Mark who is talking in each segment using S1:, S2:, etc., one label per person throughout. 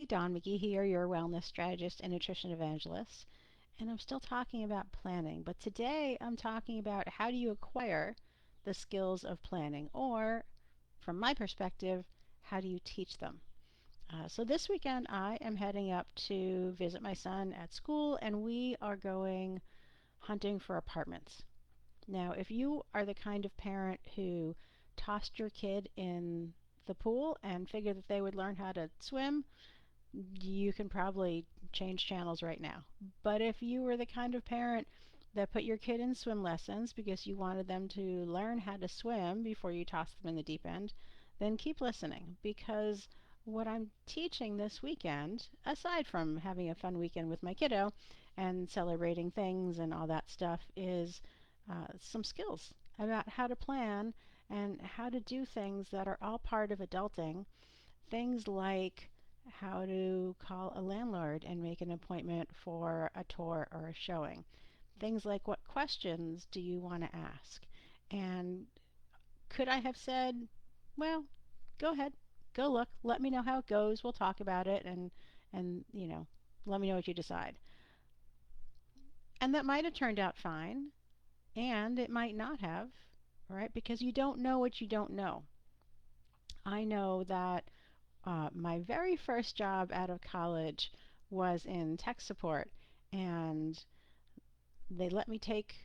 S1: Dawn McGee here, your wellness strategist and nutrition evangelist. And I'm still talking about planning, but today I'm talking about how do you acquire the skills of planning, or from my perspective, how do you teach them? So this weekend I am heading up to visit my son at school, and we are going hunting for apartments. Now, if you are the kind of parent who tossed your kid in the pool and figured that they would learn how to swim, you can probably change channels right now. But if you were the kind of parent that put your kid in swim lessons because you wanted them to learn how to swim before you toss them in the deep end, then keep listening, because what I'm teaching this weekend, aside from having a fun weekend with my kiddo and celebrating things and all that stuff, is some skills about how to plan and how to do things that are all part of adulting. Things like how to call a landlord and make an appointment for a tour or a showing. Things like, what questions do you want to ask? And could I have said, well, go ahead, go look, let me know how it goes, we'll talk about it, and let me know what you decide. And that might have turned out fine, and it might not have, right? Because you don't know what you don't know. I know that my very first job out of college was in tech support, and they let me take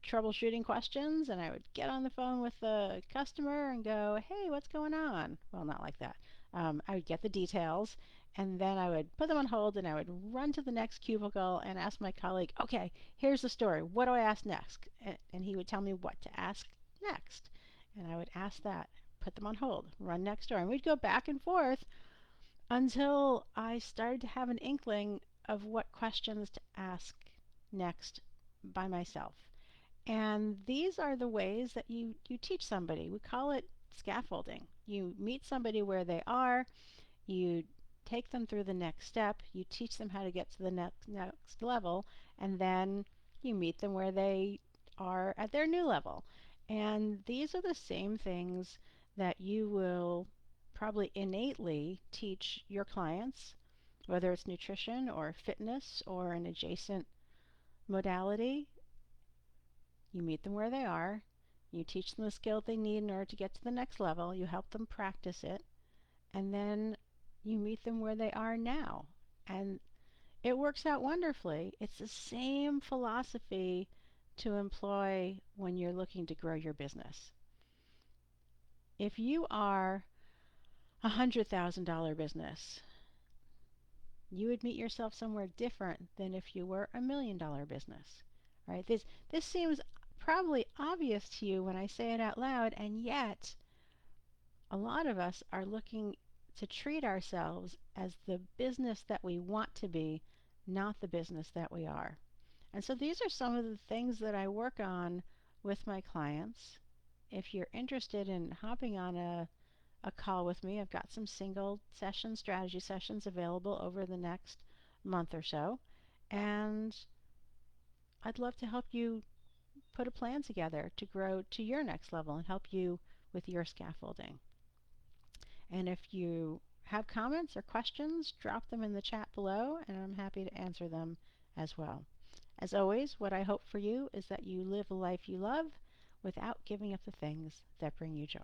S1: troubleshooting questions, and I would get on the phone with the customer and go, hey, what's going on? Well, not like that. I would get the details, and then I would put them on hold, and I would run to the next cubicle and ask my colleague, okay, here's the story. What do I ask next? And he would tell me what to ask next. And I would ask that, put them on hold, run next door. And we'd go back and forth until I started to have an inkling of what questions to ask next by myself. And these are the ways that you teach somebody. We call it scaffolding. You meet somebody where they are, you take them through the next step, you teach them how to get to the next level, and then you meet them where they are at their new level. And these are the same things that you will probably innately teach your clients, whether it's nutrition or fitness or an adjacent modality. You meet them where they are, you teach them the skill they need in order to get to the next level, you help them practice it, and then you meet them where they are now. And it works out wonderfully. It's the same philosophy to employ when you're looking to grow your business. If you are $100,000 business, you would meet yourself somewhere different than if you were $1 million business, right? This seems probably obvious to you when I say it out loud, and yet a lot of us are looking to treat ourselves as the business that we want to be, not the business that we are. And so these are some of the things that I work on with my clients. If you're interested in hopping on a call with me, I've got some single session strategy sessions available over the next month or so. And I'd love to help you put a plan together to grow to your next level and help you with your scaffolding. And if you have comments or questions, drop them in the chat below, and I'm happy to answer them as well. As always, what I hope for you is that you live a life you love without giving up the things that bring you joy.